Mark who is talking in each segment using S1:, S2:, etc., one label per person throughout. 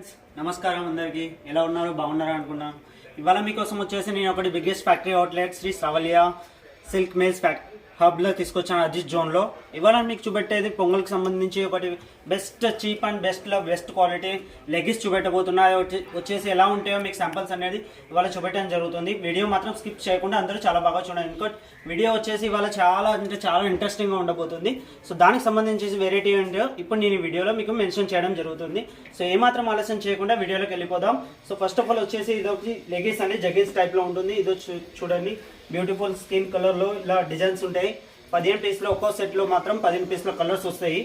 S1: Friends నమస్కారం అందరికీ ఎలా ఉన్నారు బాగున్నారా అనుకున్నాను. ఇవాళ మీకోసం వచ్చేసి నేను ఒకటి biggest factory outlet Shri Sravalya silk mills హబ్లో తీసుకొచ్చాను అజిత్ జోన్లో. ఇవాళ మీకు చూపెట్టేది పొంగల్కి సంబంధించి ఒకటి best cheap and best quality leggings చూపెట్టబోతున్నా. వచ్చేసి ఎలా ఉంటాయో మీకు శాంపిల్స్ అనేది ఇవాళ చూపెట్టడం జరుగుతుంది. వీడియో మాత్రం స్కిప్ చేయకుండా అందరూ చాలా బాగా చూడండి. ఇంకోటి వీడియో వచ్చేసి ఇవాళ చాలా ఇంట్రెస్టింగ్గా ఉండబోతుంది. సో దానికి సంబంధించి వెరైటీ ఏంటో ఇప్పుడు నేను ఈ వీడియోలో మీకు మెన్షన్ చేయడం జరుగుతుంది. సో ఏమాత్రం ఆలస్యం చేయకుండా వీడియోలోకి వెళ్ళిపోదాం. సో ఫస్ట్ ఆఫ్ ఆల్ వచ్చేసి ఇదొకటి లెగిన్స్ అనేది జగిన్స్ టైప్లో ఉంటుంది. ఇది చూడండి బ్యూటిఫుల్ స్కిన్ కలర్లో ఇలా డిజైన్స్ ఉంటాయి. 15 పీస్లో ఒక్కో సెట్లో మాత్రం 15 పీస్లో కలర్స్ వస్తాయి.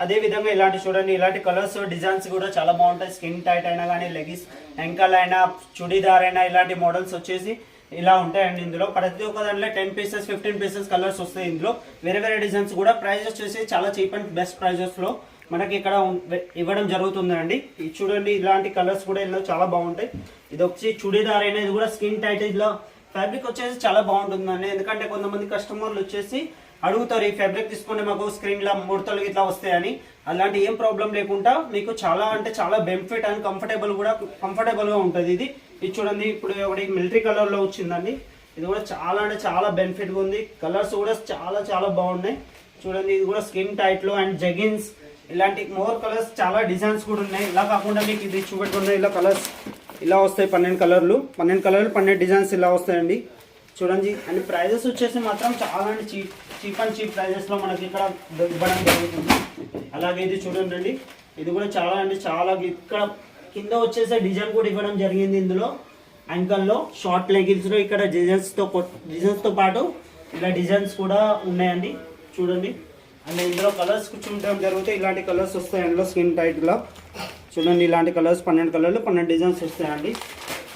S1: అదే విధంగా ఇలాంటి చూడండి, ఇలాంటి కలర్స్ డిజైన్స్ కూడా చాలా బాగుంటాయి. స్కిన్ టైట్ అయినా కానీ లెగిన్స్ ఎంకల్ అయినా చుడీదార్ అయినా ఇలాంటి మోడల్స్ వచ్చేసి ఇలా ఉంటాయండి. ఇందులో ప్రతి ఒక్క దాంట్లో 10 పీసెస్ 15 పీసెస్ కలర్స్ వస్తాయి. ఇందులో వేరే డిజైన్స్ కూడా ప్రైస్ వచ్చేసి చాలా చీప్ అండ్ బెస్ట్ ప్రైజెస్లో మనకి ఇక్కడ ఇవ్వడం జరుగుతుందండి. ఇది చూడండి, ఇలాంటి కలర్స్ కూడా ఇందులో చాలా బాగుంటాయి. ఇది వచ్చి చుడీదార్ అయినా ఇది కూడా స్కిన్ టైట్, ఇలా ఫ్యాబ్రిక్ వచ్చేసి చాలా బాగుంటుందండి. ఎందుకంటే కొంతమంది కస్టమర్లు వచ్చేసి అడుగుతారు ఈ ఫ్యాబ్రిక్ తీసుకుంటే మాకు స్క్రీన్లో ముడతలు ఇట్లా వస్తాయని. అలాంటి ఏం ప్రాబ్లం లేకుండా మీకు చాలా అంటే చాలా బెనిఫిట్ అండ్ కంఫర్టబుల్గా ఉంటుంది. ఇది చూడండి, ఇప్పుడు ఒకటి మిలిటరీ కలర్లో వచ్చిందండి. ఇది కూడా చాలా అంటే చాలా బెనిఫిట్గా ఉంది. కలర్స్ కూడా చాలా బాగున్నాయి. చూడండి, ఇది కూడా స్కిన్ టైట్లో అండ్ జగిన్స్ ఇలాంటి మోర్ కలర్స్ చాలా డిజైన్స్ కూడా ఉన్నాయి. ఇలా కాకుండా మీకు ఇది చూపెట్టుకున్న ఇలా కలర్స్ ఇలా వస్తాయి. 12 కలర్లు 12 డిజైన్స్ ఇలా వస్తాయండి. చూడండి, అండ్ ప్రైజెస్ వచ్చేసి మాత్రం చాలా అంటే చీప్ అండ్ చీప్ ప్రైజెస్లో మనకి ఇక్కడ ఇవ్వడం జరుగుతుంది. అలాగే ఇది చూడండి, ఇది కూడా చాలా అంటే చాలా ఇక్కడ కింద వచ్చేసే డిజైన్ కూడా ఇవ్వడం జరిగింది. ఇందులో యాంకల్లో షార్ట్ లెగిన్స్లో ఇక్కడ డిజైన్స్తో పాటు ఇలా డిజైన్స్ కూడా ఉన్నాయండి. చూడండి, అండ్ ఇందులో కలర్స్ చూడడం జరుగుతాయి. ఇలాంటి కలర్స్ వస్తాయి అందులో స్కిన్ టైట్లో. చూడండి, ఇలాంటి కలర్స్ 12 కలర్లు 12 డిజైన్స్ వస్తాయండి.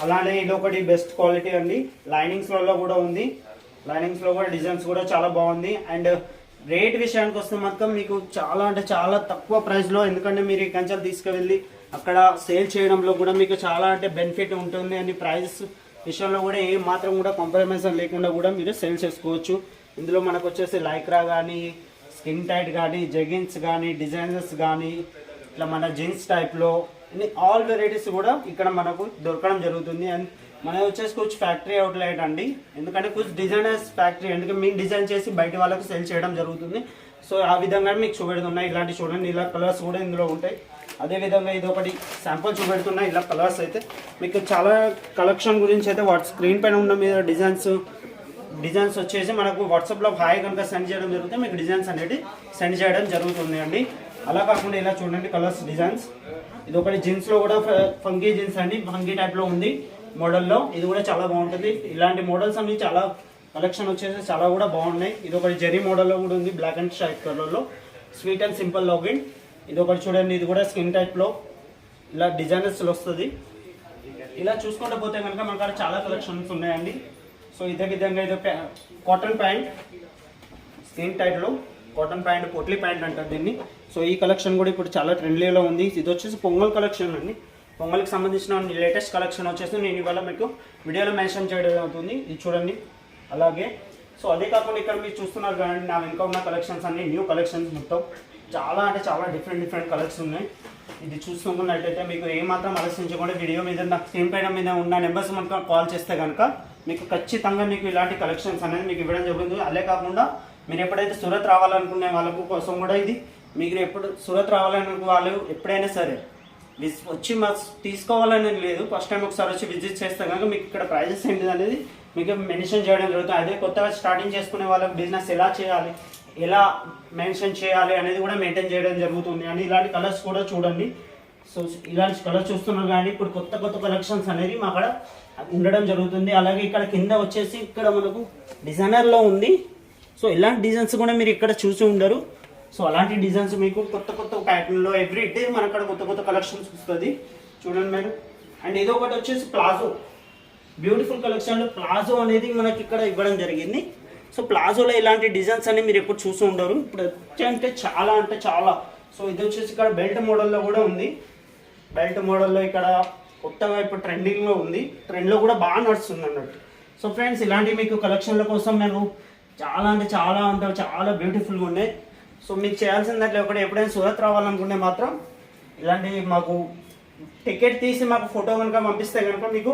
S1: అలానే ఇది ఒకటి బెస్ట్ క్వాలిటీ అండి. లైనింగ్స్లలో కూడా ఉంది. లైనింగ్స్లో కూడా డిజైన్స్ కూడా చాలా బాగుంది. అండ్ రేట్ విషయానికి వస్తే మాత్రం మీకు చాలా అంటే చాలా తక్కువ ప్రైస్లో, ఎందుకంటే మీరు ఈ కంచెలు తీసుకువెళ్ళి అక్కడ సేల్ చేయడంలో కూడా మీకు చాలా అంటే బెనిఫిట్ ఉంటుంది. అండ్ ప్రైస్ విషయంలో కూడా ఏ మాత్రం కూడా కాంప్రమైజ్ లేకుండా కూడా మీరు సేల్ చేసుకోవచ్చు. ఇందులో మనకు వచ్చేసి లైక్రా కానీ స్కిన్ టైట్ కానీ జెగిన్స్ కానీ డిజైనర్స్ కానీ ఇట్లా మన జీన్స్ టైప్లో ఆల్ వెరైటీస్ కూడా ఇక్కడ మనకు దొరకడం జరుగుతుంది. అండ్ మన వచ్చేసి కొంచెం ఫ్యాక్టరీ అవుట్లెట్ అండి. ఎందుకంటే కొంచెం డిజైనర్స్ ఫ్యాక్టరీ, ఎందుకంటే మేము డిజైన్ చేసి బయట వాళ్ళకు సెల్ చేయడం జరుగుతుంది. సో ఆ విధంగా మీకు చూపెడుతున్నాయి. ఇలాంటి చూడండి, ఇలా కలర్స్ కూడా ఇందులో ఉంటాయి. అదేవిధంగా ఇది ఒకటి శాంపుల్ చూపెడుతున్నాయి. ఇలా కలర్స్ అయితే మీకు చాలా కలెక్షన్ గురించి అయితే స్క్రీన్ పైన ఉన్న మీద డిజైన్స్ వచ్చేసి మనకు వాట్సాప్లో హాయ్ కనుక సెండ్ చేయడం జరుగుతుంది. మీకు డిజైన్స్ అనేది సెండ్ చేయడం జరుగుతుంది అండి. అలా కాకుండా ఇలా చూడండి కలర్స్ డిజైన్స్. ఇది ఒకటి జీన్స్లో కూడా ఫంకీ జీన్స్ అండి, ఫంకీ టైప్లో ఉంది మోడల్లో. ఇది కూడా చాలా బాగుంటుంది. ఇలాంటి మోడల్స్ అన్ని చాలా కలెక్షన్ వచ్చేసి చాలా కూడా బాగున్నాయి. ఇది ఒకటి జెరీ మోడల్లో కూడా ఉంది, బ్లాక్ అండ్ స్ట్రైట్ కలర్లో స్వీట్ అండ్ సింపుల్ లాగిన్. ఇది ఒకటి చూడండి, ఇది కూడా స్కిన్ టైప్లో ఇలా డిజైనర్స్లో వస్తుంది. ఇలా చూసుకుంటూ పోతే కనుక మనకు చాలా కలెక్షన్స్ ఉన్నాయండి. సో ఇదే విధంగా ఇది కాటన్ ప్యాంట్, స్కిన్ టైట్లో కాటన్ ప్యాంట్, పొట్లీ ప్యాంట్ అంటారు దీన్ని. సో ఈ కలెక్షన్ కూడా ఇప్పుడు చాలా ట్రెండ్లీలో ఉంది. ఇది వచ్చేసి పొంగల్ కలెక్షన్ అండి. పొంగల్కి సంబంధించిన లేటెస్ట్ కలెక్షన్ వచ్చేసి నేను ఇవాళ మీకు వీడియోలో మెన్షన్ చేయడం అవుతుంది. ఇది చూడండి. అలాగే సో అదే కాకుండా ఇక్కడ మీరు చూస్తున్నారు కానీ నా వెనుక ఉన్న కలెక్షన్స్ అన్ని న్యూ కలెక్షన్స్ మొత్తం చాలా అంటే చాలా డిఫరెంట్ కలర్స్ ఉన్నాయి. ఇది చూసుకున్నట్టయితే మీకు ఏమాత్రం ఆలోచించకుండా వీడియో మీద నాకు స్క్రీన్ పైన మీద ఉన్న నెంబర్స్ మనకు కాల్ చేస్తే కనుక మీకు ఖచ్చితంగా మీకు ఇలాంటి కలెక్షన్స్ అనేది మీకు ఇవ్వడం జరుగుతుంది. అదే కాకుండా మీరు ఎప్పుడైతే సూరత్ రావాలనుకునే వాళ్ళకు కోసం కూడా ఇది మీకు ఎప్పుడు సూరత్ రావాలనుకునే వాళ్ళు ఎప్పుడైనా సరే వచ్చి మాకు తీసుకోవాలని లేదు, ఫస్ట్ టైం ఒకసారి వచ్చి విజిట్ చేస్తే కనుక మీకు ఇక్కడ ప్రైజెస్ ఏంటిది అనేది మీకు మెన్షన్ చేయడం జరుగుతుంది. అదే కొత్తగా స్టార్టింగ్ చేసుకునే వాళ్ళకి బిజినెస్ ఎలా చేయాలి, ఎలా మెన్షన్ చేయాలి అనేది కూడా మెయింటైన్ చేయడం జరుగుతుంది. అని ఇలాంటి కలర్స్ కూడా చూడండి. సో ఇలాంటి కలర్స్ చూస్తున్నారు కానీ ఇప్పుడు కొత్త కలెక్షన్స్ అనేది మా అక్కడ ఉండడం జరుగుతుంది. అలాగే ఇక్కడ కింద వచ్చేసి ఇక్కడ మనకు డిజైనర్లో ఉంది. సో ఇలాంటి డిజైన్స్ కూడా మీరు ఇక్కడ చూసి ఉండరు. సో అలాంటి డిజైన్స్ మీకు కొత్త ప్యాటర్న్లో ఎవ్రీ డే మన అక్కడ కొత్త కలెక్షన్స్ వస్తుంది. చూడండి మీరు. అండ్ ఇది ఒకటి వచ్చేసి ప్లాజో, బ్యూటిఫుల్ కలెక్షన్లో ప్లాజో అనేది మనకి ఇక్కడ ఇవ్వడం జరిగింది. సో ప్లాజోలో ఇలాంటి డిజైన్స్ అన్ని మీరు ఎప్పుడు చూసి ఉండరు. ఇప్పుడు అంటే చాలా. సో ఇది వచ్చేసి ఇక్కడ బెల్ట్ మోడల్లో కూడా ఉంది. బెల్ట్ మోడల్లో ఇక్కడ కొత్తగా ఇప్పుడు ట్రెండింగ్లో ఉంది, ట్రెండ్లో కూడా బాగా నడుస్తుంది అన్నట్టు. సో ఫ్రెండ్స్, ఇలాంటి మీకు కలెక్షన్ల కోసం నేను చాలా అంటే చాలా బ్యూటిఫుల్గా ఉన్నాయి. సో మీకు చేయాల్సింది దాంట్లో ఒకటి ఎప్పుడైనా సూరత్ రావాలనుకుంటే మాత్రం ఇలాంటి మాకు టికెట్ తీసి మాకు ఫోటో కనుక పంపిస్తే కనుక మీకు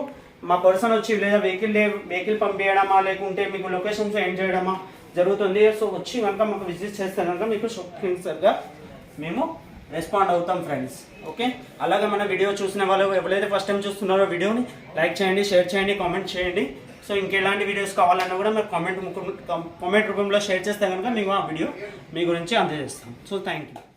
S1: మా పర్సన్ వచ్చి లేదా వెహికల్ పంపించడమా లేకుంటే మీకు లొకేషన్ సెండ్ చేయడమా జరుగుతుంది. సో వచ్చి కనుక మాకు విజిట్ చేస్తే కనుక మీకు సరిగా మేము రెస్పాండ్ అవుతాం ఫ్రెండ్స్. ఓకే, అలాగే మన వీడియో చూసిన వాళ్ళు ఎవరైతే ఫస్ట్ టైం చూస్తున్నారో వీడియోని లైక్ చేయండి, షేర్ చేయండి, కామెంట్ చేయండి. సో ఇంకెలాంటి వీడియోస్ కావాలన్నా కూడా మీరు కామెంట్ రూపంలో షేర్ చేస్తే కనుక మీకు ఆ వీడియో మీ గురించి అందజేస్తాం. So thank you.